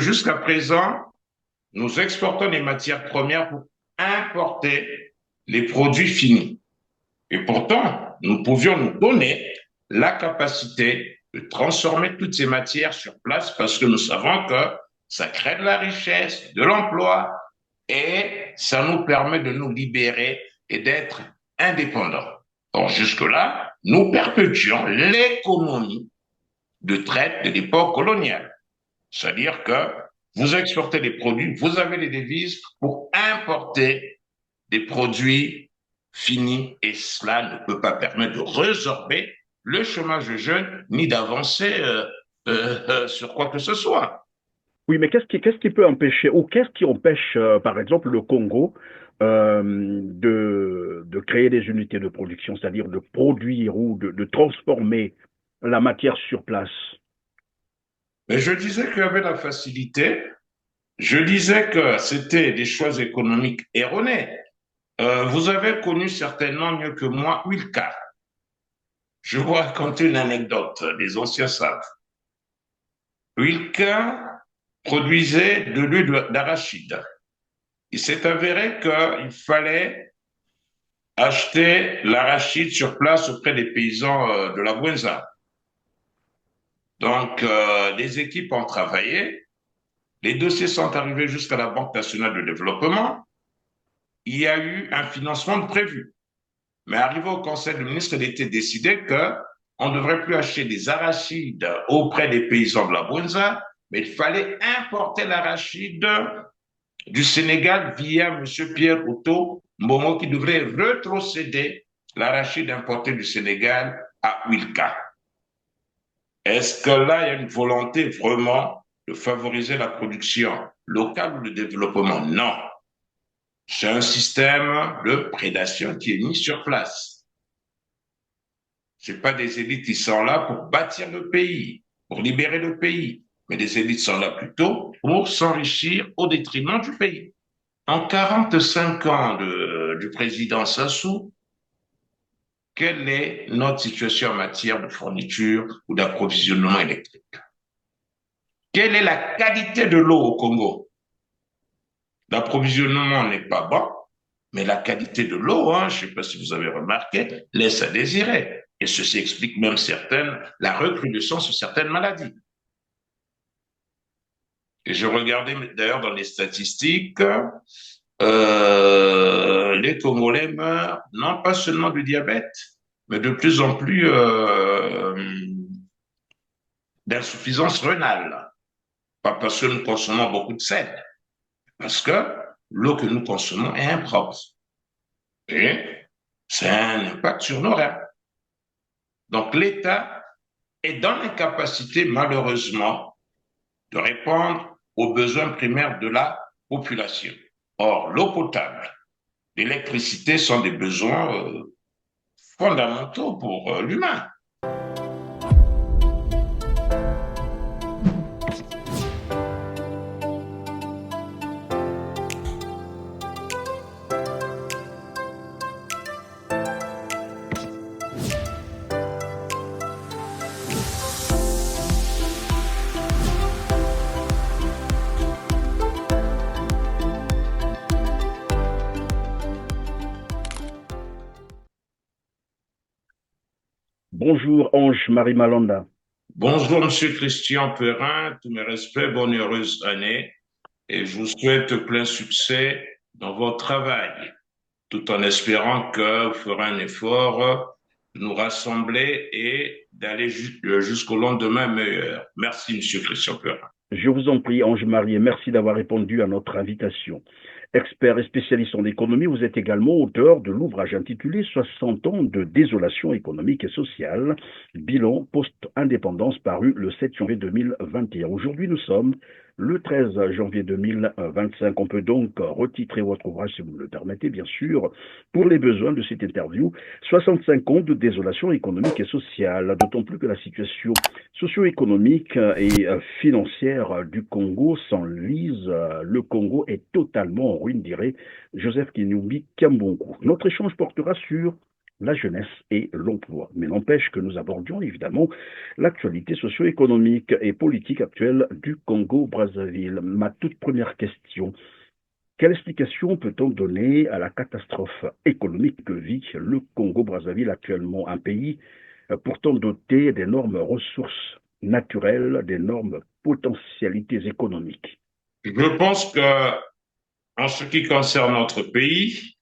Jusqu'à présent, nous exportons les matières premières pour importer les produits finis. Et pourtant, nous pouvions nous donner la capacité de transformer toutes ces matières sur place parce que nous savons que ça crée de la richesse, de l'emploi et ça nous permet de nous libérer et d'être indépendants. Or, jusque-là, nous perpétuons l'économie de traite de l'époque coloniale. C'est-à-dire que vous exportez des produits, vous avez les devises pour importer des produits finis et cela ne peut pas permettre de résorber le chômage de jeunes ni d'avancer sur quoi que ce soit. Oui, mais qu'est-ce qui peut empêcher, ou qu'est-ce qui empêche, par exemple, le Congo de créer des unités de production, c'est-à-dire de produire ou de transformer la matière sur place? Mais je disais qu'il y avait la facilité, je disais que c'était des choix économiques erronés. Vous avez connu certainement mieux que moi Wilka. Je vais vous raconter une anecdote, les anciens savent. Wilka produisait de l'huile d'arachide. Il s'est avéré qu'il fallait acheter l'arachide sur place auprès des paysans de la Bouenza. Donc, les équipes ont travaillé, les dossiers sont arrivés jusqu'à la Banque nationale de développement, il y a eu un financement de prévu. Mais arrivé au Conseil des ministres, il était décidé qu'on ne devrait plus acheter des arachides auprès des paysans de la Bouenza, mais il fallait importer l'arachide du Sénégal via M. Pierre Otto Momo qui devrait retrocéder l'arachide importé du Sénégal à Wilka. Est-ce que là, il y a une volonté vraiment de favoriser la production locale ou le développement? Non. C'est un système de prédation qui est mis sur place. Ce pas des élites qui sont là pour bâtir le pays, pour libérer le pays, mais des élites sont là plutôt pour s'enrichir au détriment du pays. En 45 ans du président Sassou, quelle est notre situation en matière de fourniture ou d'approvisionnement électrique? Quelle est la qualité de l'eau au Congo? L'approvisionnement n'est pas bon, mais la qualité de l'eau, hein, je ne sais pas si vous avez remarqué, laisse à désirer. Et ceci explique même la recrudescence de certaines maladies. Et je regardais d'ailleurs dans les statistiques, les Congolais meurent non pas seulement du diabète, mais de plus en plus d'insuffisance rénale. Pas parce que nous consommons beaucoup de sel, parce que l'eau que nous consommons est impropre. Et c'est un impact sur nos reins. Donc l'État est dans l'incapacité, malheureusement, de répondre aux besoins primaires de la population. Or, l'eau potable, l'électricité sont des besoins fondamentaux pour l'humain. Bonjour Ange-Marie Malonda. Bonjour, Monsieur Christian Perrin, tous mes respects, bonne et heureuse année, et je vous souhaite plein succès dans votre travail, tout en espérant que vous ferez un effort de nous rassembler et d'aller jusqu'au lendemain meilleur. Merci, Monsieur Christian Perrin. Je vous en prie, Ange-Marie, et merci d'avoir répondu à notre invitation. Expert et spécialiste en économie, vous êtes également auteur de l'ouvrage intitulé 60 ans de désolation économique et sociale, bilan post-indépendance paru le 7 janvier 2021. Aujourd'hui, nous sommes le 13 janvier 2025. On peut donc retitrer votre ouvrage, si vous me le permettez, bien sûr, pour les besoins de cette interview, 65 ans de désolation économique et sociale, d'autant plus que la situation socio-économique et financière du Congo s'enlise. Le Congo est totalement en ruine, dirait Joseph Kinumbi Kiambongo. Notre échange portera sur la jeunesse et l'emploi. Mais n'empêche que nous abordions évidemment l'actualité socio-économique et politique actuelle du Congo-Brazzaville. Ma toute première question, quelle explication peut-on donner à la catastrophe économique que vit le Congo-Brazzaville actuellement, un pays pourtant doté d'énormes ressources naturelles, d'énormes potentialités économiques? Je pense que, en ce qui concerne notre pays,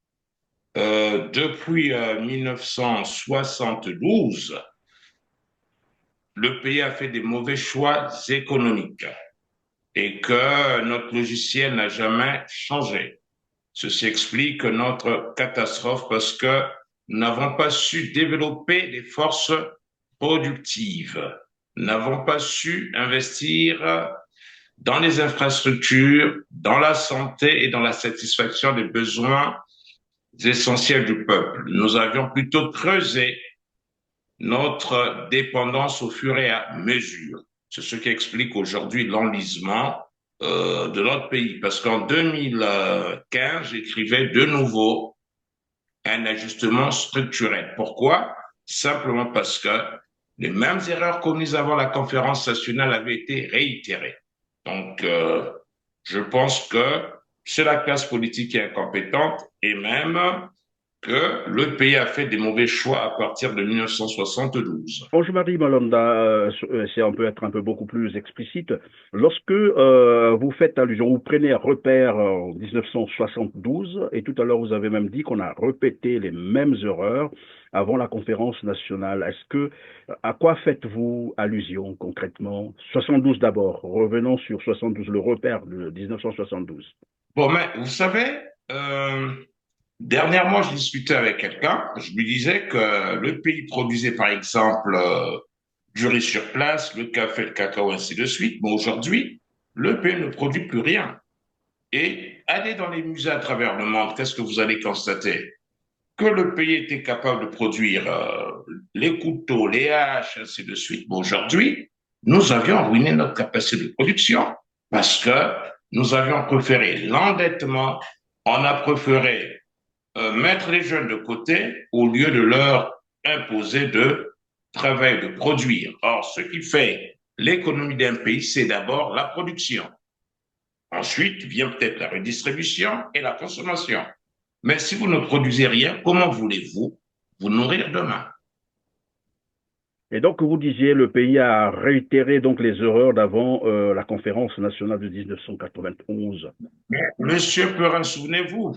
depuis 1972, le pays a fait des mauvais choix économiques et que notre logiciel n'a jamais changé. Ceci explique notre catastrophe parce que nous n'avons pas su développer des forces productives, nous n'avons pas su investir dans les infrastructures, dans la santé et dans la satisfaction des besoins essentiels du peuple. Nous avions plutôt creusé notre dépendance au fur et à mesure. C'est ce qui explique aujourd'hui l'enlisement de notre pays. Parce qu'en 2015, j'écrivais de nouveau un ajustement structurel. Pourquoi? Simplement parce que les mêmes erreurs commises avant la conférence nationale avaient été réitérées. Donc, je pense que c'est la classe politique qui est incompétente et même que le pays a fait des mauvais choix à partir de 1972. Marie Malonda, si on peut être un peu beaucoup plus explicite, lorsque vous faites allusion, vous prenez un repère en 1972, et tout à l'heure vous avez même dit qu'on a répété les mêmes erreurs avant la conférence nationale. À quoi faites-vous allusion concrètement? 72 d'abord, revenons sur 72, le repère de 1972. Bon, mais vous savez, dernièrement, je discutais avec quelqu'un, je lui disais que le pays produisait par exemple du riz sur place, le café, le cacao, ainsi de suite, mais aujourd'hui, le pays ne produit plus rien. Et allez dans les musées à travers le monde, qu'est-ce que vous allez constater? Que le pays était capable de produire les couteaux, les haches, ainsi de suite. Mais aujourd'hui, nous avions ruiné notre capacité de production parce que nous avions préféré l'endettement, on a préféré mettre les jeunes de côté au lieu de leur imposer de travailler, de produire. Or, ce qui fait l'économie d'un pays, c'est d'abord la production. Ensuite vient peut-être la redistribution et la consommation. Mais si vous ne produisez rien, comment voulez-vous vous nourrir demain? Et donc, vous disiez, le pays a réitéré donc les erreurs d'avant la conférence nationale de 1991. Monsieur Perrin, souvenez-vous,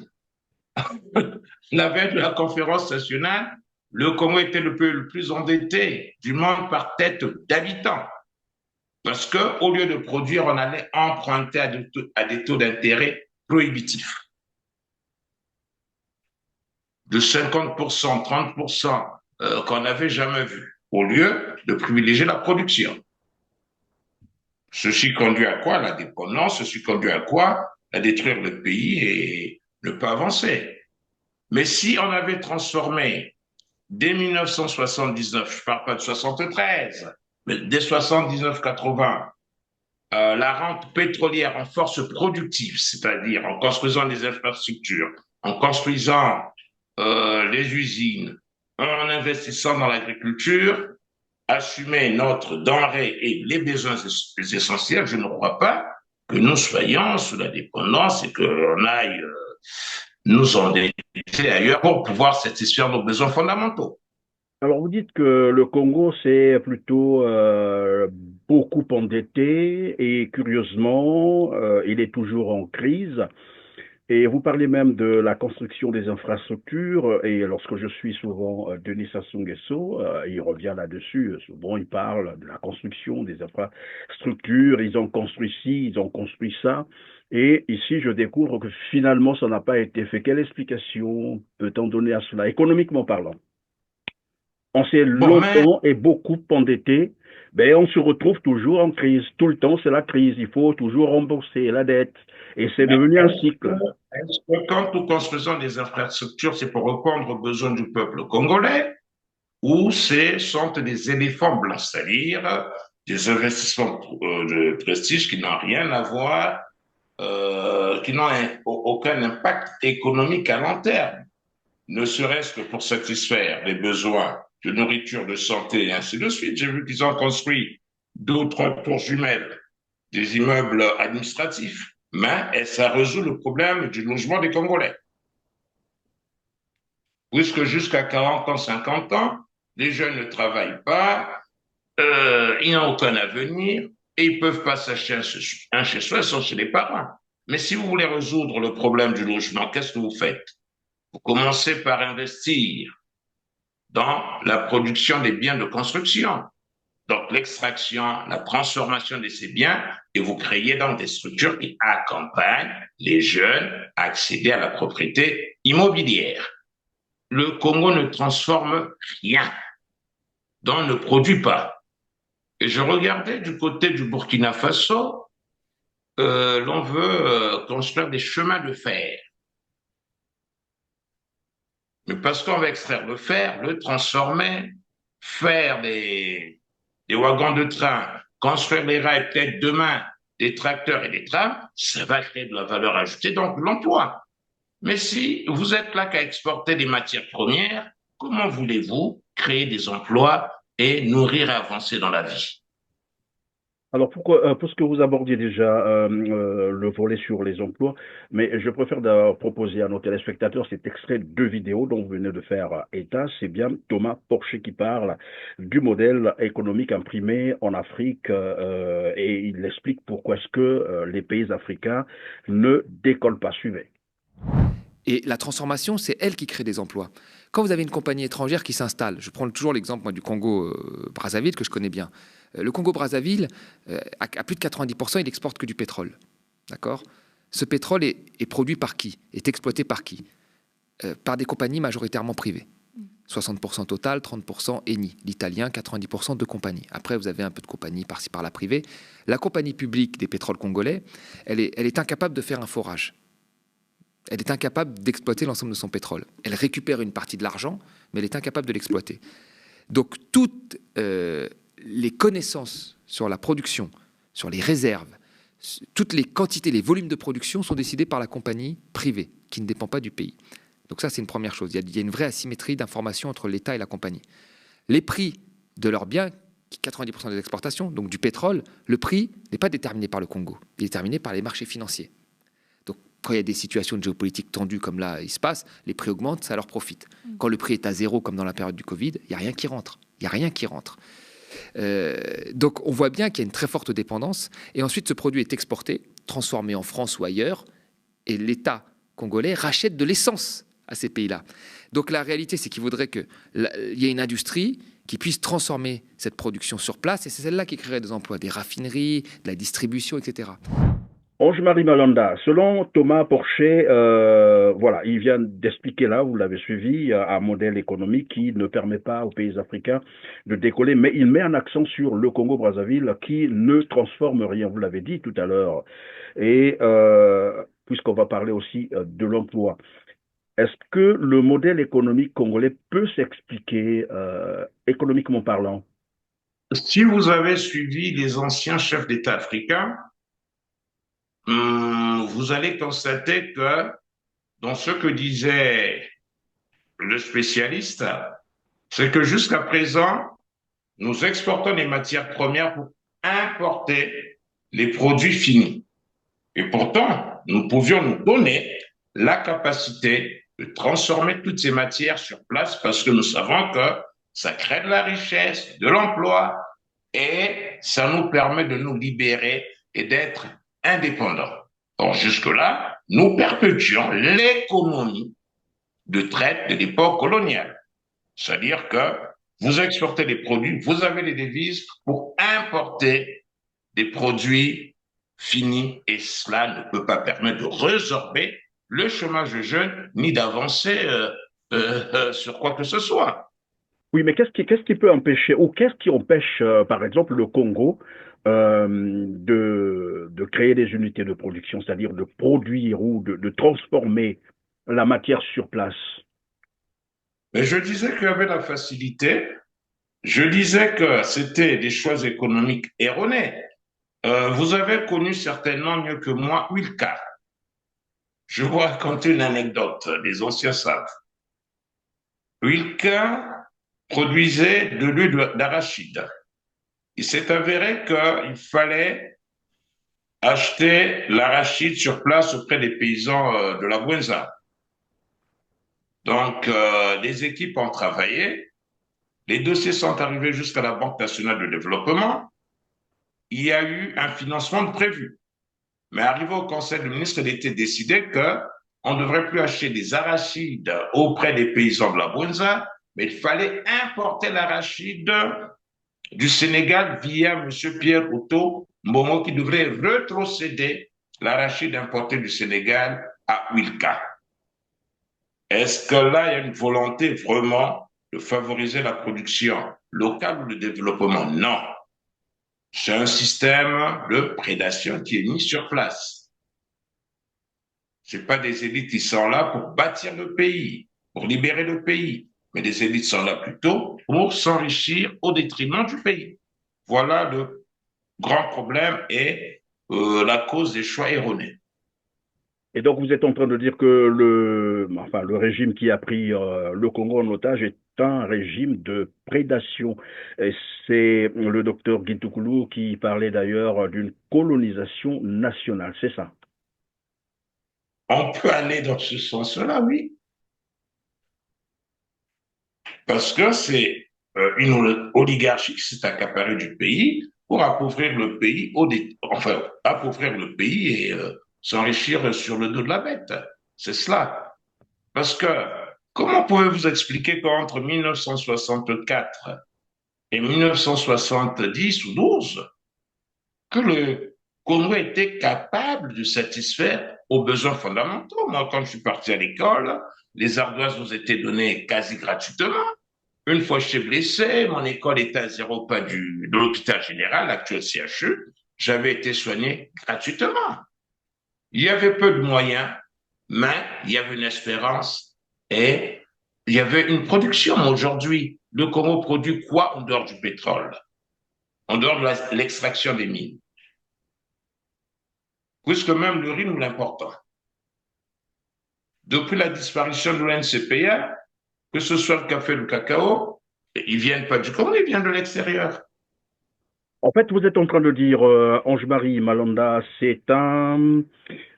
la veille de la conférence nationale, le Congo était le pays le plus endetté du monde par tête d'habitants. Parce qu'au lieu de produire, on allait emprunter à des taux d'intérêt prohibitifs de 50%, 30% qu'on n'avait jamais vu, au lieu de privilégier la production. Ceci conduit à quoi? La dépendance, ceci conduit à quoi? À détruire le pays et ne pas avancer. Mais si on avait transformé dès 1979, je ne parle pas de 73, mais dès 79-80, la rente pétrolière en force productive, c'est-à-dire en construisant des infrastructures, en construisant les usines, en investissant dans l'agriculture, assumer notre denrée et les besoins essentiels, je ne crois pas que nous soyons sous la dépendance et qu'on aille nous endetter ailleurs pour pouvoir satisfaire nos besoins fondamentaux. Alors, vous dites que le Congo, c'est plutôt beaucoup endetté et curieusement, il est toujours en crise. Et vous parlez même de la construction des infrastructures. Et lorsque je suis souvent Denis Sassou Nguesso, il revient là-dessus. Souvent, il parle de la construction des infrastructures. Ils ont construit ci, ils ont construit ça. Et ici, je découvre que finalement, ça n'a pas été fait. Quelle explication peut-on donner à cela, économiquement parlant? On s'est Bon, mais longtemps et beaucoup endetté, ben on se retrouve toujours en crise. Tout le temps, c'est la crise. Il faut toujours rembourser la dette. Et c'est devenu un cycle. est-ce que quand nous construisons des infrastructures, c'est pour répondre aux besoins du peuple congolais ou ce sont des éléphants blancs, c'est-à-dire des investissements de prestige qui n'ont rien à voir, qui n'ont aucun impact économique à long terme? ne serait-ce que pour satisfaire les besoins de nourriture, de santé et ainsi de suite. J'ai vu qu'ils ont construit d'autres tours jumelles, des immeubles administratifs. Mais ça résout le problème du logement des Congolais. Puisque jusqu'à 40 ans, 50 ans, les jeunes ne travaillent pas, ils n'ont aucun avenir et ils ne peuvent pas s'acheter un chez soi, sont chez les parents. Mais si vous voulez résoudre le problème du logement, qu'est-ce que vous faites? Vous commencez par investir dans la production des biens de construction. Donc, l'extraction, la transformation de ces biens, et vous créez donc des structures qui accompagnent les jeunes à accéder à la propriété immobilière. Le Congo ne transforme rien, donc ne produit pas. Et je regardais du côté du Burkina Faso, l'on veut construire des chemins de fer. Mais parce qu'on va extraire le fer, le transformer, faire des wagons de train, construire des rails, peut-être demain, des tracteurs et des trams, ça va créer de la valeur ajoutée, donc l'emploi. Mais si vous êtes là qu'à exporter des matières premières, comment voulez-vous créer des emplois et nourrir et avancer dans la vie? Alors, puisque vous abordiez déjà le volet sur les emplois, mais je préfère proposer à nos téléspectateurs cet extrait de vidéo dont vous venez de faire état. C'est bien Thomas Porcher qui parle du modèle économique imprimé en Afrique et il explique pourquoi est-ce que les pays africains ne décollent pas. Suivez. Et la transformation, c'est elle qui crée des emplois. Quand vous avez une compagnie étrangère qui s'installe, je prends toujours l'exemple moi, du Congo-Brazzaville que je connais bien. Le Congo-Brazzaville, à plus de 90%, il exporte que du pétrole. D'accord ? Ce pétrole est produit par qui? Est exploité par qui? Par des compagnies majoritairement privées. 60% Total, 30% Eni. L'italien, 90% de compagnies. Après, vous avez un peu de compagnies par-ci par-là privées. La compagnie publique des pétroles congolais, elle est incapable de faire un forage. Elle est incapable d'exploiter l'ensemble de son pétrole. Elle récupère une partie de l'argent, mais elle est incapable de l'exploiter. Donc, toutes les connaissances sur la production, sur les réserves, toutes les quantités, les volumes de production sont décidés par la compagnie privée, qui ne dépend pas du pays. Donc ça, c'est une première chose. Il y a une vraie asymétrie d'information entre l'État et la compagnie. Les prix de leurs biens, 90% des exportations, donc du pétrole, le prix n'est pas déterminé par le Congo. Il est déterminé par les marchés financiers. Quand il y a des situations de géopolitique tendues comme là, il se passe, les prix augmentent, ça leur profite. Quand le prix est à zéro, comme dans la période du Covid, il n'y a rien qui rentre. Il n'y a rien qui rentre. Donc on voit bien qu'il y a une très forte dépendance. Et ensuite, ce produit est exporté, transformé en France ou ailleurs, et l'État congolais rachète de l'essence à ces pays-là. Donc la réalité, c'est qu'il faudrait qu'il y ait une industrie qui puisse transformer cette production sur place, et c'est celle-là qui créerait des emplois, des raffineries, de la distribution, etc. Ange-Marie Malanda, selon Thomas Porcher, voilà, il vient d'expliquer là, vous l'avez suivi, un modèle économique qui ne permet pas aux pays africains de décoller, mais il met un accent sur le Congo-Brazzaville qui ne transforme rien, vous l'avez dit tout à l'heure. Et puisqu'on va parler aussi de l'emploi, est-ce que le modèle économique congolais peut s'expliquer économiquement parlant? Si vous avez suivi les anciens chefs d'État africains, vous allez constater que dans ce que disait le spécialiste, c'est que jusqu'à présent, nous exportons les matières premières pour importer les produits finis. Et pourtant, nous pouvions nous donner la capacité de transformer toutes ces matières sur place parce que nous savons que ça crée de la richesse, de l'emploi et ça nous permet de nous libérer et d'être indépendants. Donc jusque-là, nous perpétuons l'économie de traite de l'époque coloniale. C'est-à-dire que vous exportez des produits, vous avez des devises pour importer des produits finis et cela ne peut pas permettre de résorber le chômage des jeunes ni d'avancer sur quoi que ce soit. Oui, mais qu'est-ce qui peut empêcher, ou qu'est-ce qui empêche, par exemple, le Congo de créer des unités de production, c'est-à-dire de produire ou de transformer la matière sur place? Mais je disais qu'il y avait la facilité, je disais que c'était des choix économiques erronés. Vous avez connu certainement mieux que moi Wilka. Je vous raconter une anecdote, les anciens savent. Wilka produisait de l'huile d'arachide. Il s'est avéré qu'il fallait acheter l'arachide sur place auprès des paysans de la Bouenza. Donc, les équipes ont travaillé, les dossiers sont arrivés jusqu'à la Banque nationale de développement, il y a eu un financement de prévu. Mais arrivé au Conseil des ministres, il était décidé qu'on ne devrait plus acheter des arachides auprès des paysans de la Bouenza, mais il fallait importer l'arachide du Sénégal via M. Pierre Otto Momo qui devrait retrocéder l'arachide importé du Sénégal à Wilka. Est-ce que là, il y a une volonté vraiment de favoriser la production locale ou le développement? Non. C'est un système de prédation qui est mis sur place. Ce n'est pas des élites qui sont là pour bâtir le pays, pour libérer le pays, mais des élites sont là plutôt pour s'enrichir au détriment du pays. Voilà le grand problème et la cause des choix erronés. Et donc, vous êtes en train de dire que le régime qui a pris le Congo en otage est un régime de prédation. Et c'est le docteur Gintukulou qui parlait d'ailleurs d'une colonisation nationale, c'est ça? On peut aller dans ce sens-là, oui, parce que c'est une oligarchie qui s'est accaparée du pays pour appauvrir le pays, enfin, appauvrir le pays et s'enrichir sur le dos de la bête. C'est cela. Parce que comment pouvez-vous expliquer qu'entre 1964 et 1970 ou 12, que le Congo était capable de satisfaire aux besoins fondamentaux? Moi, quand je suis parti à l'école, les ardoises nous étaient données quasi gratuitement. Une fois j'étais blessé, mon école était à 0 pas de l'hôpital général, l'actuel CHU, j'avais été soigné gratuitement. Il y avait peu de moyens, mais il y avait une espérance et il y avait une production. Aujourd'hui, le Congo produit quoi en dehors du pétrole, en dehors de l'extraction des mines? Puisque même le riz nous l'importons. Depuis la disparition de l'ONCPA, que ce soit le café ou le cacao, ils viennent pas du Congo, ils viennent de l'extérieur. En fait, vous êtes en train de dire, Ange-Marie Malanda,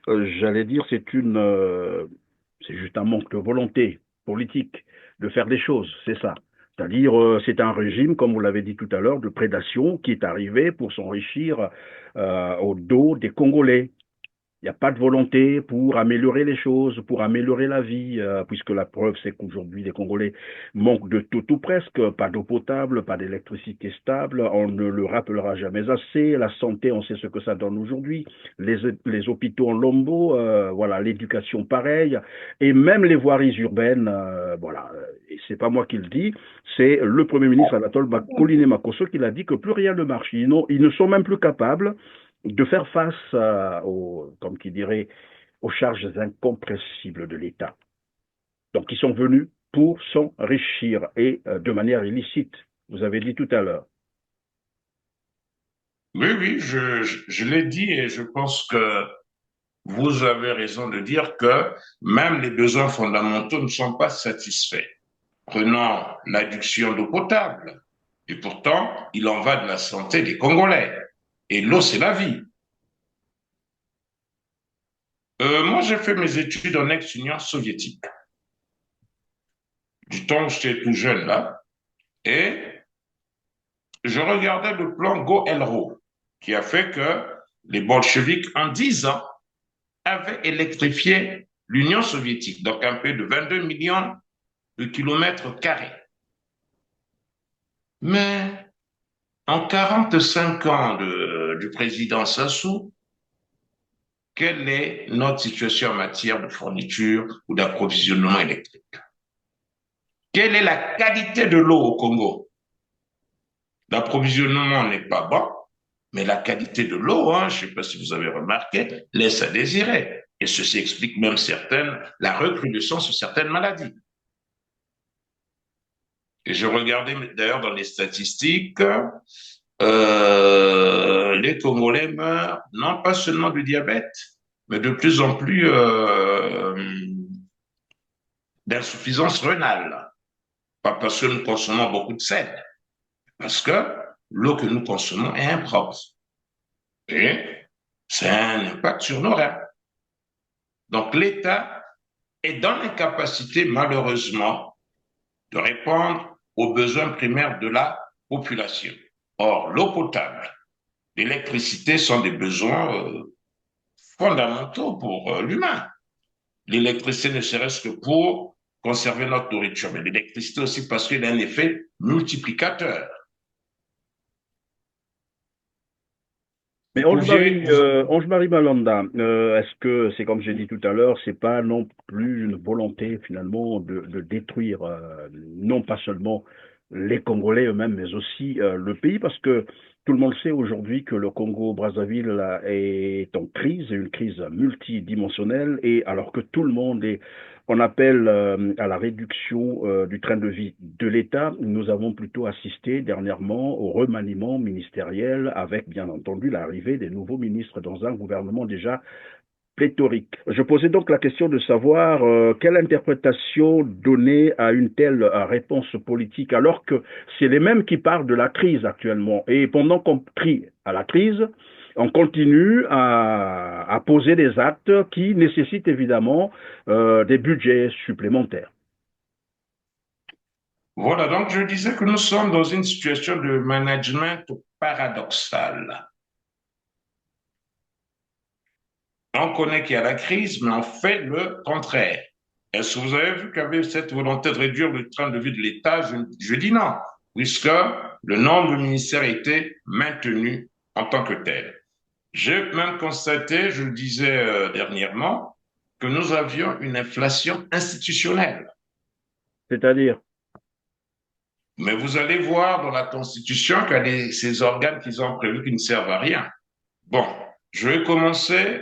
j'allais dire, c'est juste un manque de volonté politique de faire des choses, c'est ça. C'est-à-dire, c'est un régime, comme vous l'avez dit tout à l'heure, de prédation qui est arrivé pour s'enrichir au dos des Congolais. Il n'y a pas de volonté pour améliorer les choses, pour améliorer la vie, puisque la preuve, c'est qu'aujourd'hui, les Congolais manquent de tout ou presque, pas d'eau potable, pas d'électricité stable, on ne le rappellera jamais assez, la santé, on sait ce que ça donne aujourd'hui, les hôpitaux en lambeaux, voilà, l'éducation pareil, et même les voiries urbaines, voilà, et c'est pas moi qui le dis, c'est le Premier ministre Anatole Koliné Makosso qui l'a dit que plus rien ne marche, ils ne sont même plus capables de faire face comme qui dirait, aux charges incompressibles de l'État. Donc, ils sont venus pour s'enrichir et de manière illicite. Vous avez dit tout à l'heure. Oui, oui, je l'ai dit et je pense que vous avez raison de dire que même les besoins fondamentaux ne sont pas satisfaits. Prenons l'adduction d'eau potable. Et pourtant, il en va de la santé des Congolais. Et l'eau, c'est la vie. Moi, j'ai fait mes études en ex-Union soviétique, du temps où j'étais tout jeune là, et je regardais le plan Goëlro, qui a fait que les bolcheviks, en 10 ans, avaient électrifié l'Union soviétique, donc un peu de 22 millions de kilomètres carrés. Mais en 45 ans du président Sassou, quelle est notre situation en matière de fourniture ou d'approvisionnement électrique? Quelle est la qualité de l'eau au Congo? L'approvisionnement n'est pas bon, mais la qualité de l'eau, hein, je ne sais pas si vous avez remarqué, laisse à désirer. Et ceci explique même la recrudescence de certaines maladies. Et je regardais d'ailleurs dans les statistiques, les Congolais meurent non pas seulement du diabète, mais de plus en plus d'insuffisance rénale. Pas parce que nous consommons beaucoup de sel, parce que l'eau que nous consommons est impropre. Et c'est un impact sur nos reins. Donc l'État est dans l'incapacité, malheureusement, de répondre aux besoins primaires de la population. Or, l'eau potable, l'électricité sont des besoins fondamentaux pour l'humain. L'électricité ne serait-ce que pour conserver notre nourriture, mais l'électricité aussi parce qu'il a un effet multiplicateur. Mais Vous pouviez, Ange-Marie Malanda, est-ce que c'est comme j'ai dit tout à l'heure, c'est pas non plus une volonté finalement de détruire non pas seulement les Congolais eux-mêmes, mais aussi le pays, parce que tout le monde sait aujourd'hui que le Congo-Brazzaville est en crise, une crise multidimensionnelle, et alors que tout le monde est on appelle à la réduction du train de vie de l'État. Nous avons plutôt assisté dernièrement au remaniement ministériel avec, bien entendu, l'arrivée des nouveaux ministres dans un gouvernement déjà pléthorique. Je posais donc la question de savoir quelle interprétation donner à une telle réponse politique alors que c'est les mêmes qui parlent de la crise actuellement. Et pendant qu'on crie à la crise, on continue à poser des actes qui nécessitent évidemment des budgets supplémentaires. voilà, donc je disais que nous sommes dans une situation de management paradoxal. On connaît qu'il y a la crise, mais on fait le contraire. Est-ce que vous avez vu qu'il y avait cette volonté de réduire le train de vie de l'État? Je dis non, puisque le nombre de ministères a été maintenu en tant que tel. J'ai même constaté, je le disais dernièrement, que nous avions une inflation institutionnelle. C'est-à-dire, Mais vous allez voir dans la Constitution qu'il y a ces organes qu'ils ont prévus qui ne servent à rien. Bon, je vais commencer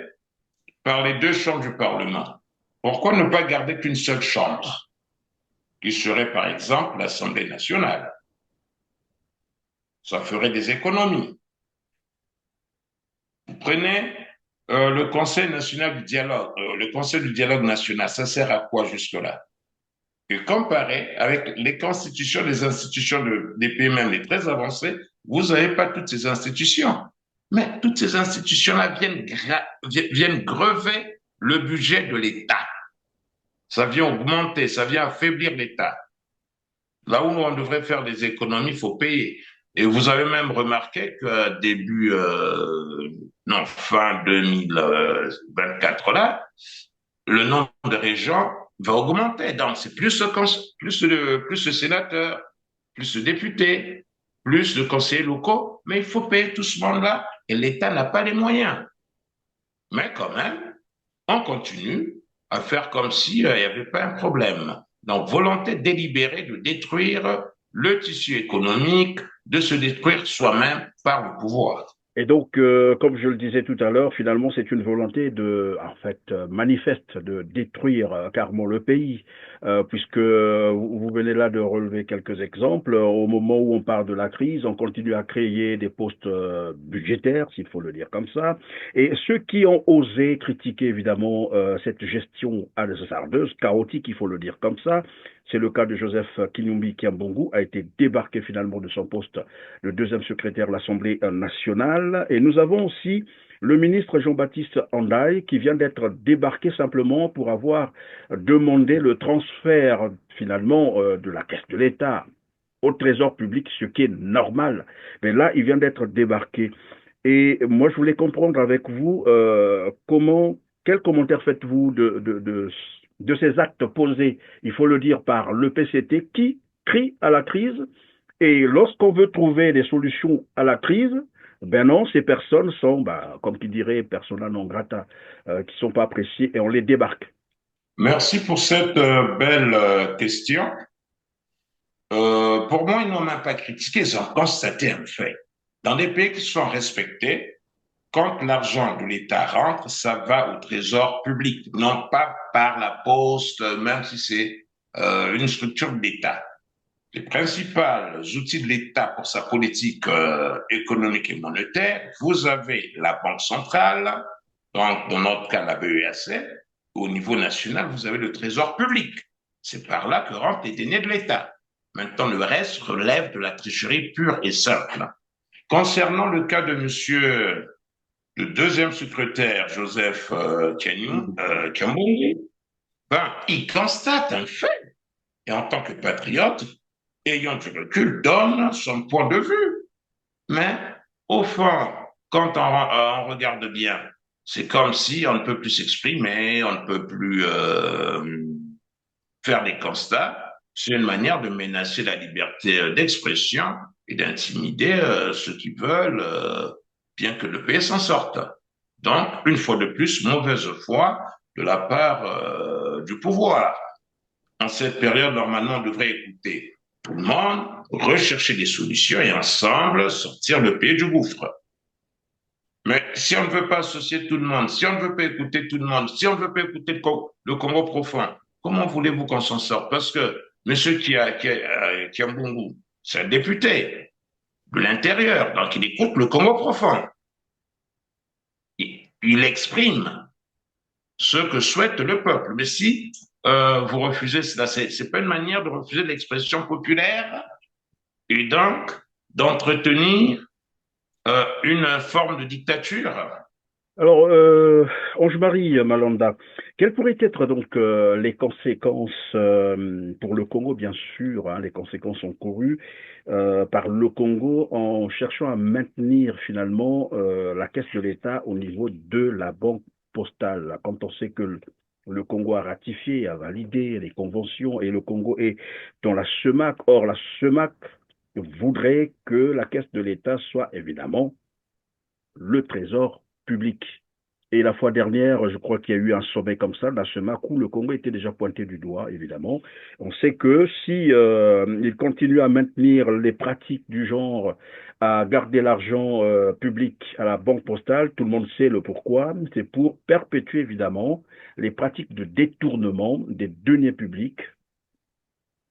par les deux chambres du Parlement. Pourquoi ne pas garder qu'une seule chambre, qui serait par exemple l'Assemblée nationale? Ça ferait des économies. Vous prenez le Conseil national du dialogue, le Conseil du dialogue national, ça sert à quoi jusque-là? Et comparé avec les constitutions des institutions des pays même les très avancés, vous n'avez pas toutes ces institutions. Mais toutes ces institutions-là viennent grever le budget de l'État. Ça vient augmenter, ça vient affaiblir l'État. Là où on devrait faire des économies, il faut payer. Et vous avez même remarqué que fin 2024 là, le nombre de régions va augmenter. Donc, c'est plus de sénateurs, plus de députés, plus de conseillers locaux, mais il faut payer tout ce monde-là et l'État n'a pas les moyens. Mais quand même, on continue à faire comme s'il n'y avait pas un problème. Donc, volonté délibérée de détruire le tissu économique, de se détruire soi-même par le pouvoir. et donc, comme je le disais tout à l'heure, finalement, c'est une volonté en fait, manifeste de détruire carrément le pays, puisque vous venez là de relever quelques exemples. Au moment où on parle de la crise, on continue à créer des postes budgétaires, s'il faut le dire comme ça. Et ceux qui ont osé critiquer, évidemment, cette gestion hasardeuse, chaotique, il faut le dire comme ça, c'est le cas de Joseph Kinyumbi Kiambongu, a été débarqué finalement de son poste de deuxième secrétaire de l'Assemblée nationale. Et nous avons aussi le ministre Jean-Baptiste Andaï qui vient d'être débarqué simplement pour avoir demandé le transfert finalement de la caisse de l'État au trésor public, ce qui est normal. Mais là, il vient d'être débarqué. Et moi, je voulais comprendre avec vous quel commentaire faites-vous de ces actes posés, il faut le dire, par le PCT qui crie à la crise. Et lorsqu'on veut trouver des solutions à la crise, ben non, ces personnes sont, comme qui dirait, persona non grata, qui sont pas appréciées et on les débarque. Merci pour cette belle question. Pour moi, ils n'ont même pas critiqué, ils ont constaté un fait. Dans des pays qui sont respectés, quand l'argent de l'État rentre, ça va au trésor public, non pas par la poste, même si c'est une structure de l'État. Les principaux outils de l'État pour sa politique économique et monétaire, vous avez la Banque centrale, donc dans notre cas la BEAC, au niveau national, vous avez le trésor public. C'est par là que rentrent les deniers de l'État. Maintenant, le reste relève de la tricherie pure et simple. Concernant le cas de monsieur le deuxième secrétaire, Joseph Kiambungu, ben, il constate un fait. Et en tant que patriote, ayant du recul, donne son point de vue. Mais au fond, quand on regarde bien, c'est comme si on ne peut plus s'exprimer, on ne peut plus faire des constats. C'est une manière de menacer la liberté d'expression et d'intimider ceux qui veulent, bien que le pays s'en sorte. Donc, une fois de plus, mauvaise foi de la part du pouvoir. En cette période, normalement, on devrait écouter tout le monde, rechercher des solutions et ensemble sortir le pays du gouffre. Mais si on ne veut pas associer tout le monde, si on ne veut pas écouter tout le monde, si on ne veut pas écouter le Congo profond, comment voulez-vous qu'on s'en sorte? Parce que M. Kiambungu, c'est un député de l'intérieur, donc il écoute le Congo profond. Il exprime ce que souhaite le peuple. Mais si vous refusez cela, c'est pas une manière de refuser l'expression populaire et donc d'entretenir une forme de dictature. Alors, Ange-Marie Malanda, quelles pourraient être donc les conséquences pour le Congo, bien sûr, hein, les conséquences encourues par le Congo en cherchant à maintenir finalement la caisse de l'État au niveau de la banque postale, quand on sait que le Congo a ratifié, a validé les conventions et le Congo est dans la CEMAC. Or, la CEMAC voudrait que la caisse de l'État soit évidemment le trésor public. Et la fois dernière, je crois qu'il y a eu un sommet comme ça, la CEMAC, où le Congo était déjà pointé du doigt, évidemment. On sait que si il continue à maintenir les pratiques du genre, à garder l'argent public à la banque postale, tout le monde sait le pourquoi, c'est pour perpétuer évidemment les pratiques de détournement des deniers publics,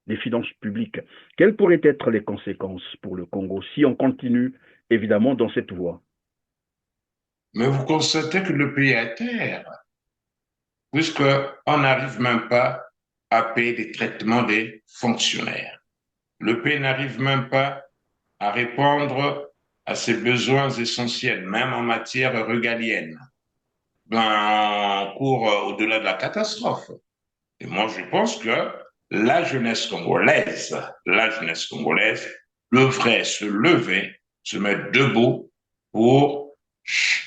des finances publiques. Quelles pourraient être les conséquences pour le Congo si on continue évidemment dans cette voie? Mais vous constatez que le pays est à terre, puisqu'on n'arrive même pas à payer les traitements des fonctionnaires. Le pays n'arrive même pas à répondre à ses besoins essentiels, même en matière régalienne. Ben, on court au-delà de la catastrophe. Et moi, je pense que la jeunesse congolaise devrait se lever, se mettre debout pour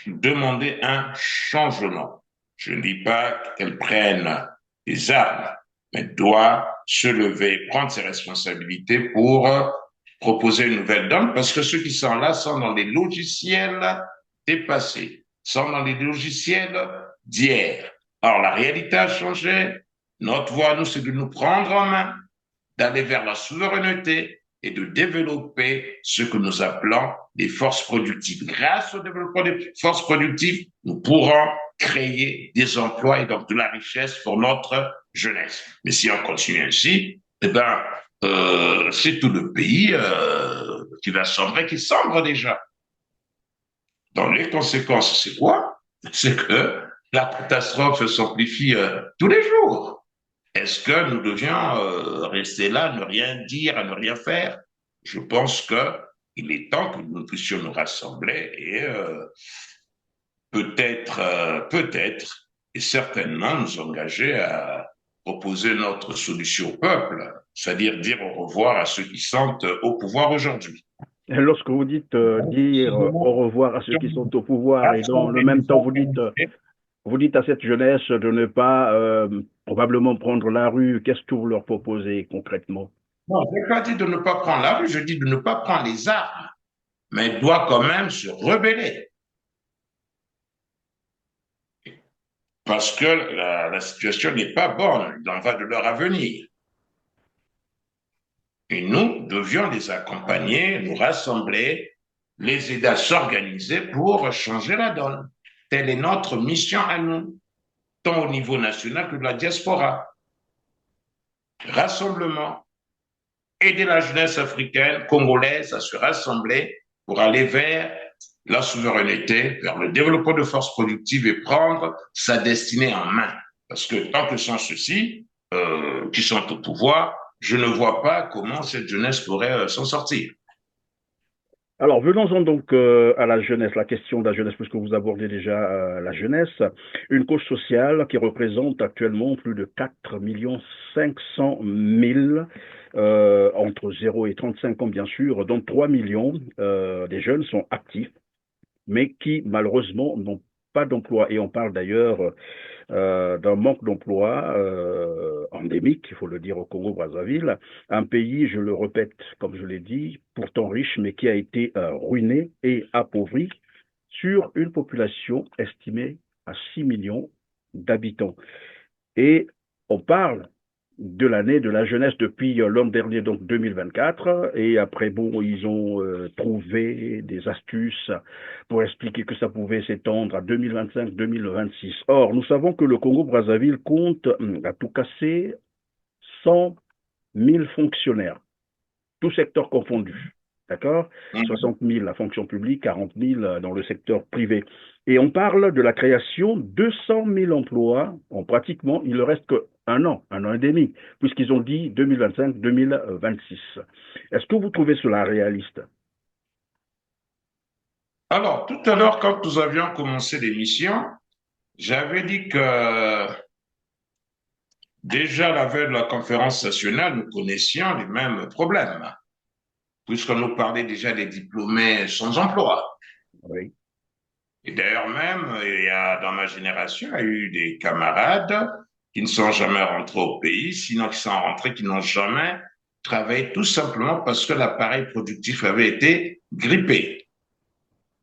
demander un changement. Je ne dis pas qu'elle prenne des armes, mais doit se lever, prendre ses responsabilités pour proposer une nouvelle donne, parce que ceux qui sont là sont dans des logiciels dépassés, sont dans des logiciels d'hier. Or, la réalité a changé. Notre voie, nous, c'est de nous prendre en main, d'aller vers la souveraineté et de développer ce que nous appelons des forces productives. Grâce au développement des forces productives, nous pourrons créer des emplois et donc de la richesse pour notre jeunesse. Mais si on continue ainsi, eh ben, c'est tout le pays qui va sombrer, qui sombre déjà. Donc les conséquences, c'est quoi? C'est que la catastrophe s'amplifie tous les jours. Est-ce que nous devions rester là, ne rien dire, ne rien faire? Je pense qu'il est temps que nous puissions nous rassembler et peut-être et certainement nous engager à proposer notre solution au peuple, c'est-à-dire dire au revoir à ceux qui sont au pouvoir aujourd'hui. Lorsque vous dites dire au revoir à ceux qui sont au pouvoir et dans le même temps vous dites à cette jeunesse de ne pas probablement prendre la rue, qu'est-ce que vous leur proposez concrètement? Non, je n'ai pas dit de ne pas prendre la rue, je dis de ne pas prendre les armes, mais doit quand même se rebeller. Parce que la situation n'est pas bonne, il en va de leur avenir. Et nous devions les accompagner, nous rassembler, les aider à s'organiser pour changer la donne. Telle est notre mission à nous, tant au niveau national que de la diaspora. Rassemblement, aider la jeunesse africaine, congolaise à se rassembler pour aller vers la souveraineté, vers le développement de forces productives et prendre sa destinée en main. Parce que tant que sont ceux-ci qui sont au pouvoir, je ne vois pas comment cette jeunesse pourrait s'en sortir. Alors, venons-en donc à la jeunesse, la question de la jeunesse, puisque vous abordez déjà la jeunesse. Une cause sociale qui représente actuellement plus de 4 500 000 entre 0 et 35 ans, bien sûr, dont 3 millions des jeunes sont actifs, mais qui malheureusement n'ont pas d'emploi. Et on parle d'ailleurs d'un manque d'emploi endémique, il faut le dire, au Congo-Brazzaville, un pays, je le répète, comme je l'ai dit, pourtant riche, mais qui a été ruiné et appauvri sur une population estimée à 6 millions d'habitants. Et on parle de l'année de la jeunesse depuis l'an dernier, donc 2024. Et après, bon, ils ont trouvé des astuces pour expliquer que ça pouvait s'étendre à 2025-2026. Or, nous savons que le Congo-Brazzaville compte, à tout casser, 100 000 fonctionnaires, tous secteurs confondus. D'accord? 60 000 la fonction publique, 40 000 dans le secteur privé. Et on parle de la création de 200 000 emplois. En pratiquement, il ne reste qu'un un an et demi, puisqu'ils ont dit 2025-2026. Est-ce que vous trouvez cela réaliste? Alors, tout à l'heure, quand nous avions commencé l'émission, j'avais dit que déjà la veille de la conférence nationale, nous connaissions les mêmes problèmes, puisqu'on nous parlait déjà des diplômés sans emploi. Oui. Et d'ailleurs même, dans ma génération, il y a eu des camarades qui ne sont jamais rentrés au pays, sinon qui sont rentrés, qui n'ont jamais travaillé, tout simplement parce que l'appareil productif avait été grippé.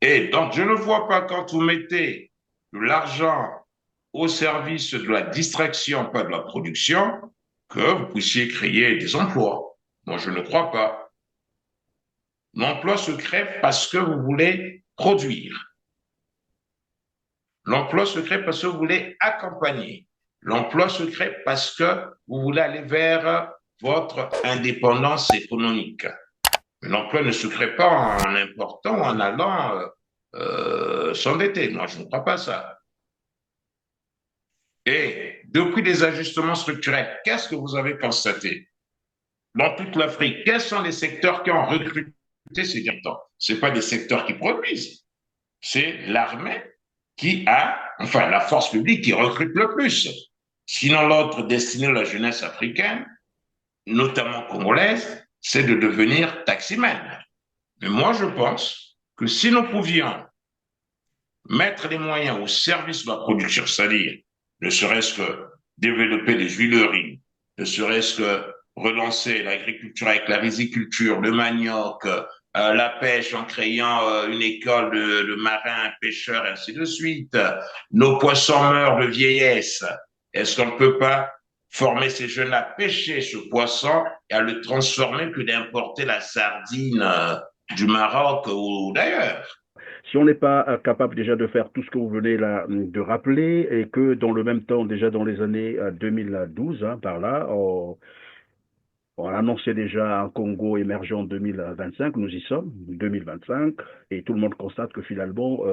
Et donc, je ne vois pas quand vous mettez de l'argent au service de la distraction, pas de la production, que vous puissiez créer des emplois. Moi, je ne crois pas. L'emploi se crée parce que vous voulez produire. L'emploi se crée parce que vous voulez accompagner. L'emploi se crée parce que vous voulez aller vers votre indépendance économique. L'emploi ne se crée pas en important ou en allant s'endetter. Moi, je ne crois pas ça. Et depuis les ajustements structurels, qu'est-ce que vous avez constaté? Dans toute l'Afrique, quels sont les secteurs qui ont recruté ces derniers temps? Ce pas des secteurs qui produisent, c'est l'armée qui a, enfin la force publique qui recrute le plus. Sinon, l'autre destiné à la jeunesse africaine, notamment congolaise, c'est de devenir taximène. Mais moi, je pense que si nous pouvions mettre les moyens au service de la production, c'est-à-dire ne serait-ce que développer les huileries, ne serait-ce que relancer l'agriculture avec la riziculture, le manioc, la pêche en créant une école de marins, pêcheurs, et ainsi de suite. Nos poissons meurent de vieillesse. Est-ce qu'on ne peut pas former ces jeunes à pêcher ce poisson et à le transformer que d'importer la sardine du Maroc ou d'ailleurs? Si on n'est pas capable déjà de faire tout ce que vous venez là de rappeler et que dans le même temps, déjà dans les années 2012, hein, par là, on annonçait déjà un Congo émergent 2025, nous y sommes, 2025, et tout le monde constate que finalement,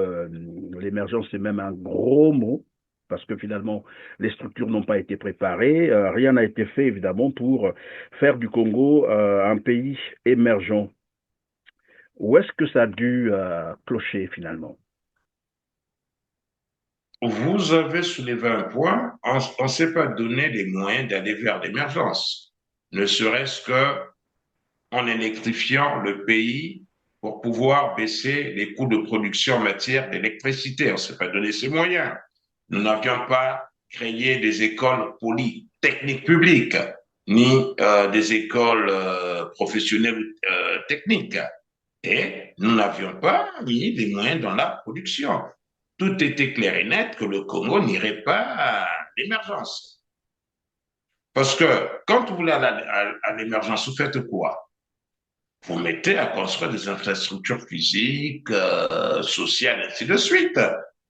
l'émergence c'est même un gros mot, parce que finalement, les structures n'ont pas été préparées, rien n'a été fait évidemment pour faire du Congo un pays émergent. Où est-ce que ça a dû clocher finalement? Vous avez soulevé un point, on ne s'est pas donné les moyens d'aller vers l'émergence, ne serait-ce que en électrifiant le pays pour pouvoir baisser les coûts de production en matière d'électricité. On ne s'est pas donné ces moyens. Nous n'avions pas créé des écoles polytechniques publiques, ni des écoles professionnelles techniques. Et nous n'avions pas mis les moyens dans la production. Tout était clair et net que le Congo n'irait pas à l'émergence. Parce que quand vous voulez aller à l'émergence, vous faites quoi? Vous mettez à construire des infrastructures physiques, sociales, ainsi de suite.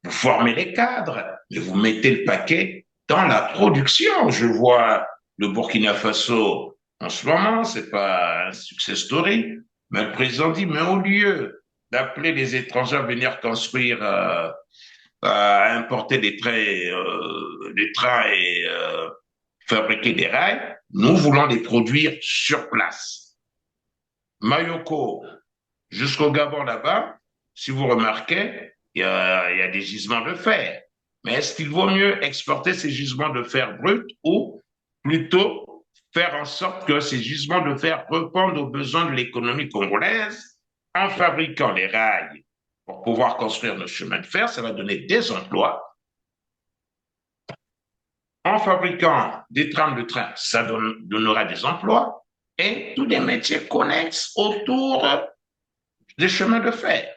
Vous formez les cadres, mais vous mettez le paquet dans la production. Je vois le Burkina Faso en ce moment, c'est pas un success story, mais le président dit, mais au lieu d'appeler les étrangers à venir construire, à importer des trains et fabriquer des rails, nous voulons les produire sur place. Mayoko, jusqu'au Gabon là-bas, si vous remarquez, il y a des gisements de fer. Mais est-ce qu'il vaut mieux exporter ces gisements de fer bruts ou plutôt faire en sorte que ces gisements de fer répondent aux besoins de l'économie congolaise en fabriquant les rails pour pouvoir construire nos chemins de fer? Ça va donner des emplois. En fabriquant des trames de train, ça donnera des emplois et tous les métiers connexes autour des chemins de fer.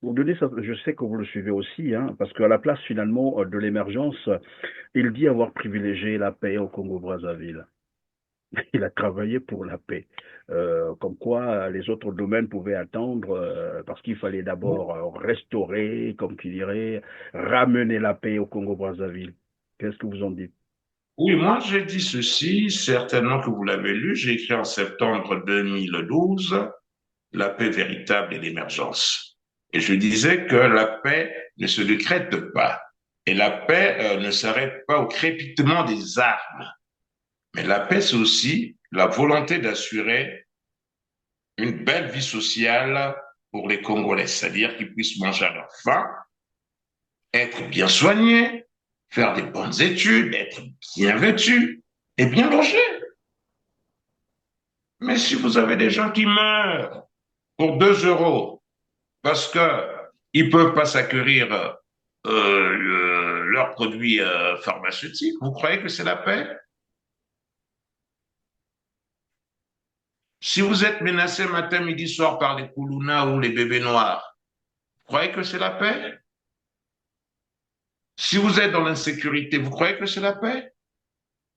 Vous donnez ça, je sais que vous le suivez aussi, hein, parce qu'à la place finalement de l'émergence, il dit avoir privilégié la paix au Congo-Brazzaville. Il a travaillé pour la paix. Comme quoi les autres domaines pouvaient attendre parce qu'il fallait d'abord restaurer, comme tu dirais, ramener la paix au Congo-Brazzaville. Qu'est-ce que vous en dites? Oui, moi j'ai dit ceci, certainement que vous l'avez lu, j'ai écrit en septembre 2012, La paix véritable et l'émergence. Et je disais que la paix ne se décrète pas. Et la paix ne s'arrête pas au crépitement des armes. Mais la paix, c'est aussi la volonté d'assurer une belle vie sociale pour les Congolais, c'est-à-dire qu'ils puissent manger à leur faim, être bien soignés, faire des bonnes études, être bien vêtus et bien logés. Mais si vous avez des gens qui meurent pour 2 euros parce qu'ils ne peuvent pas s'acquérir leurs produits pharmaceutiques, vous croyez que c'est la paix? Si vous êtes menacé matin, midi, soir par les Koulouna ou les bébés noirs, vous croyez que c'est la paix? Si vous êtes dans l'insécurité, vous croyez que c'est la paix?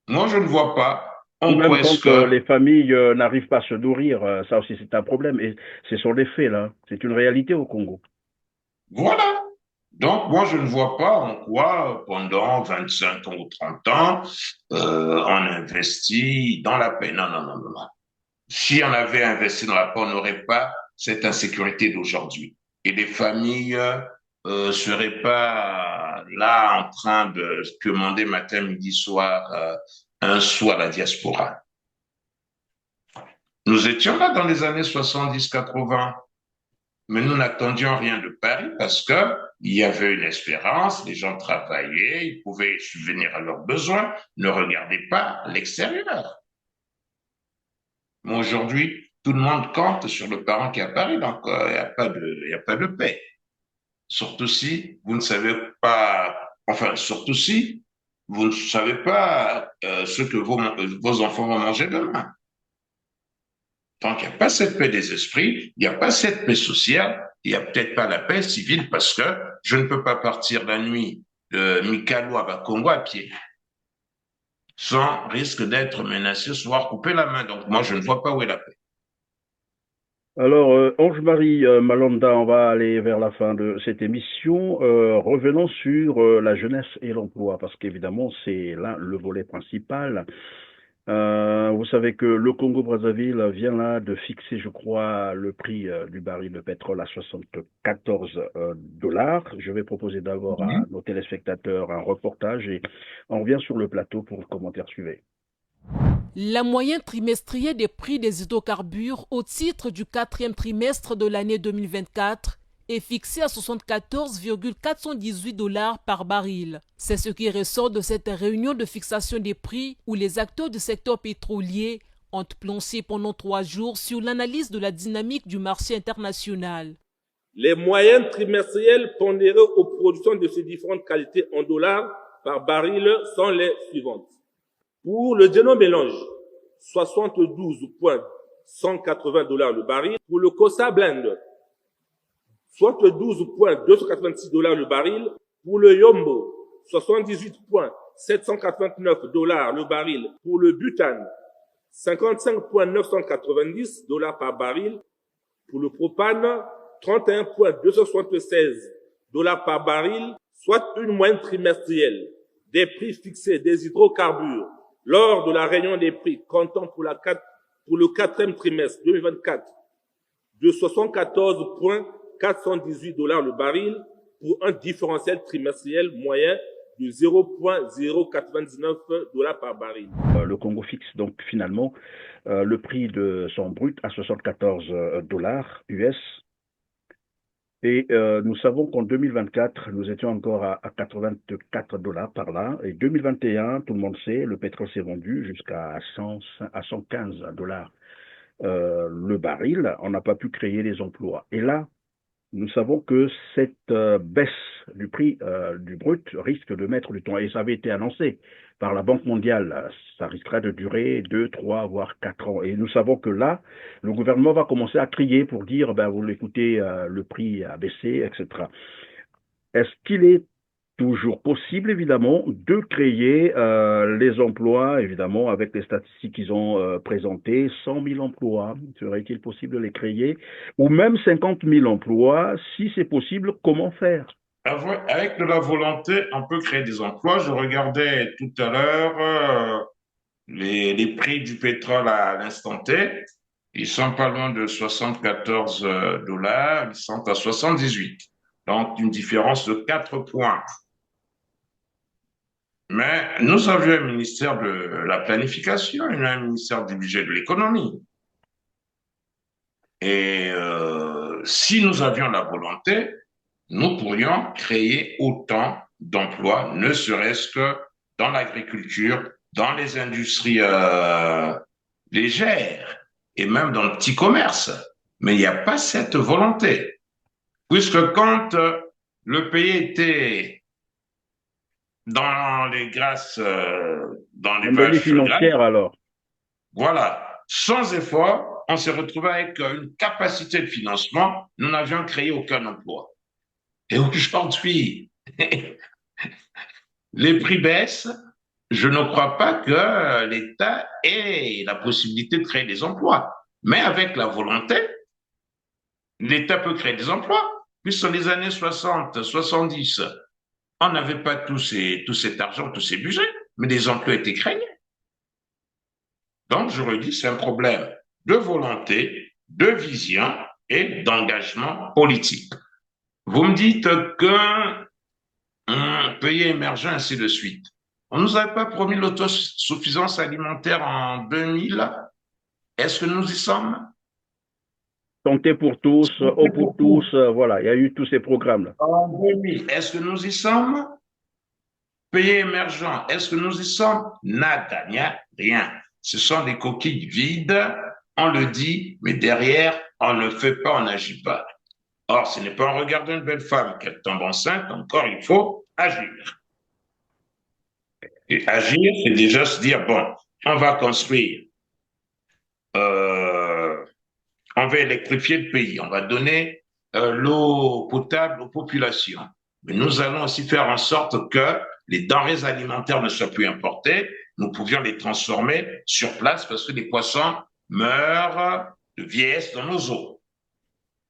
Moi, je ne vois pas. Ou même quand les familles n'arrivent pas à se nourrir, ça aussi c'est un problème. Et ce sont les faits, là. C'est une réalité au Congo. Voilà. Donc, moi, je ne vois pas en quoi, pendant 25 ans ou 30 ans, on investit dans la paix. Non, non, non, non, non. Si on avait investi dans la paix, on n'aurait pas cette insécurité d'aujourd'hui. Et les familles seraient pas là en train de commander matin, midi, soir un sou à la diaspora. Nous étions là dans les années 70-80, mais nous n'attendions rien de Paris parce que il y avait une espérance, les gens travaillaient, ils pouvaient subvenir à leurs besoins, ne regardaient pas l'extérieur. Mais aujourd'hui, tout le monde compte sur le parent qui est à Paris, donc il n'y a pas de paix. Surtout si vous ne savez pas, enfin, surtout si vous ne savez pas ce que vos enfants vont manger demain. Tant qu'il n'y a pas cette paix des esprits, il n'y a pas cette paix sociale, il n'y a peut-être pas la paix civile parce que je ne peux pas partir la nuit de Mikalo à Bakongo à pied sans risque d'être menacé, soit couper la main. Donc moi, je ne vois pas où est la paix. Alors, Ange-Marie Malonda, on va aller vers la fin de cette émission. Revenons sur la jeunesse et l'emploi, parce qu'évidemment, c'est là le volet principal. Vous savez que le Congo-Brazzaville vient là de fixer, je crois, le prix du baril de pétrole à 74 dollars. Je vais proposer d'abord à nos téléspectateurs un reportage et on revient sur le plateau pour le commentaire suivant. La moyenne trimestrielle des prix des hydrocarbures au titre du 4e trimestre de l'année 2024 est fixée à 74,418 dollars par baril. C'est ce qui ressort de cette réunion de fixation des prix où les acteurs du secteur pétrolier ont planché pendant 3 jours sur l'analyse de la dynamique du marché international. Les moyennes trimestrielles pondérées aux productions de ces différentes qualités en dollars par baril sont les suivantes. Pour le Geno mélange, 72,180 dollars le baril. Pour le Kosa Blend, 72,286 dollars le baril. Pour le Yombo, 78,789 dollars le baril. Pour le butane, 55,990 dollars par baril. Pour le propane, 31,276 dollars par baril, soit une moyenne trimestrielle des prix fixés des hydrocarbures lors de la réunion des prix comptant pour le 4e trimestre 2024 de 74,418 dollars le baril pour un différentiel trimestriel moyen de 0,099 dollars par baril. Le Congo fixe donc finalement le prix de son brut à 74 dollars US. Et nous savons qu'en 2024, nous étions encore à 84 dollars par là. Et 2021, tout le monde sait, le pétrole s'est vendu jusqu'à 115 dollars le baril. On n'a pas pu créer les emplois. Et là, nous savons que cette baisse du prix du brut risque de mettre du temps. Et ça avait été annoncé par la Banque mondiale. Ça risquera de durer 2, 3, voire 4 ans. Et nous savons que là, le gouvernement va commencer à crier pour dire, ben, vous l'écoutez, le prix a baissé, etc. Est-ce qu'il est toujours possible, évidemment, de créer les emplois, évidemment, avec les statistiques qu'ils ont présentées, 100 000 emplois, serait-il possible de les créer, ou même 50 000 emplois, si c'est possible, comment faire? Avec de la volonté, on peut créer des emplois. Je regardais tout à l'heure les prix du pétrole à l'instant T. Ils sont pas loin de 74 dollars, ils sont à 78. Donc, une différence de 4 points. Mais nous avions un ministère de la planification et un ministère du budget de l'économie. Et si nous avions la volonté, nous pourrions créer autant d'emplois, ne serait-ce que dans l'agriculture, dans les industries légères et même dans le petit commerce. Mais il n'y a pas cette volonté. Puisque quand le pays était dans les grâces, dans les vaches financières alors. Voilà, sans effort, on s'est retrouvé avec une capacité de financement. Nous n'avions créé aucun emploi. Et aujourd'hui, les prix baissent. Je ne crois pas que l'État ait la possibilité de créer des emplois. Mais avec la volonté, l'État peut créer des emplois. Puisque dans les années 60, 70, on n'avait pas tout cet argent, tous ces budgets, mais des emplois étaient créés. Donc, je redis, c'est un problème de volonté, de vision et d'engagement politique. Vous me dites qu'un pays émergent, ainsi de suite. On ne nous avait pas promis l'autosuffisance alimentaire en 2000. Est-ce que nous y sommes? Santé pour tous, eau pour tous, voilà, il y a eu tous ces programmes-là. En 2000, est-ce que nous y sommes? Pays émergents, est-ce que nous y sommes? Nada, il n'y a rien. Ce sont des coquilles vides, on le dit, mais derrière, on ne fait pas, on n'agit pas. Or, ce n'est pas en regardant une belle femme qu'elle tombe enceinte, encore il faut agir. Et agir, c'est déjà se dire, bon, on va construire, on va électrifier le pays, on va donner l'eau potable aux populations. Mais nous allons aussi faire en sorte que les denrées alimentaires ne soient plus importées, nous pouvions les transformer sur place parce que les poissons meurent de vieillesse dans nos eaux.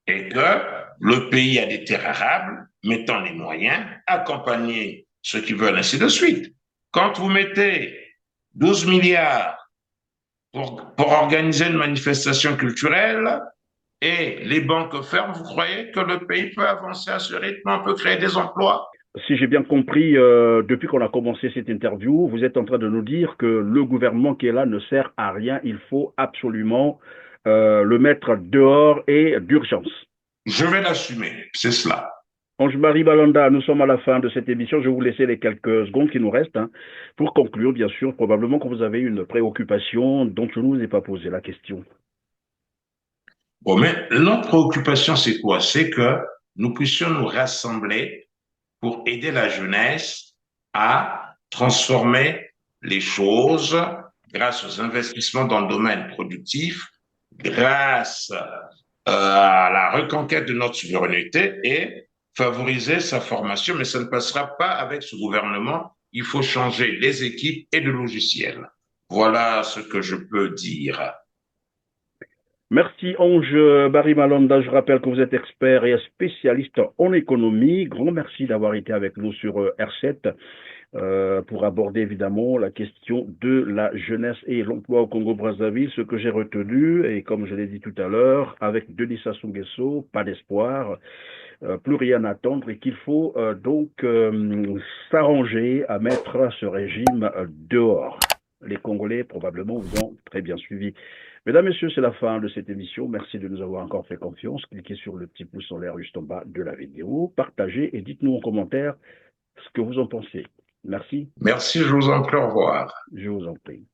Et que le pays a des terres arables, mettant les moyens, accompagner ceux qui veulent, ainsi de suite. Quand vous mettez 12 milliards pour organiser une manifestation culturelle et les banques ferment, vous croyez que le pays peut avancer à ce rythme, on peut créer des emplois? Si j'ai bien compris, depuis qu'on a commencé cette interview, vous êtes en train de nous dire que le gouvernement qui est là ne sert à rien. Il faut absolument le mettre dehors et d'urgence. Je vais l'assumer, c'est cela. Ange-Marie Balanda, nous sommes à la fin de cette émission. Je vais vous laisser les quelques secondes qui nous restent pour conclure, bien sûr. Probablement que vous avez une préoccupation dont je ne vous ai pas posé la question. Bon, mais notre préoccupation, c'est quoi? C'est que nous puissions nous rassembler pour aider la jeunesse à transformer les choses grâce aux investissements dans le domaine productif, grâce à la reconquête de notre souveraineté et favoriser sa formation. Mais ça ne passera pas avec ce gouvernement. Il faut changer les équipes et le logiciel. Voilà ce que je peux dire. Merci Ange-Marie Balanda. Je rappelle que vous êtes expert et spécialiste en économie. Grand merci d'avoir été avec nous sur R7 pour aborder évidemment la question de la jeunesse et l'emploi au Congo-Brazzaville. Ce que j'ai retenu, et comme je l'ai dit tout à l'heure, avec Denis Sassou Nguesso, pas d'espoir. plus rien attendre et qu'il faut donc s'arranger à mettre ce régime dehors. Les Congolais probablement vous ont très bien suivi. Mesdames, Messieurs, c'est la fin de cette émission. Merci de nous avoir encore fait confiance. Cliquez sur le petit pouce en l'air juste en bas de la vidéo. Partagez et dites-nous en commentaire ce que vous en pensez. Merci. Merci, je vous en prie, au revoir. Je vous en prie.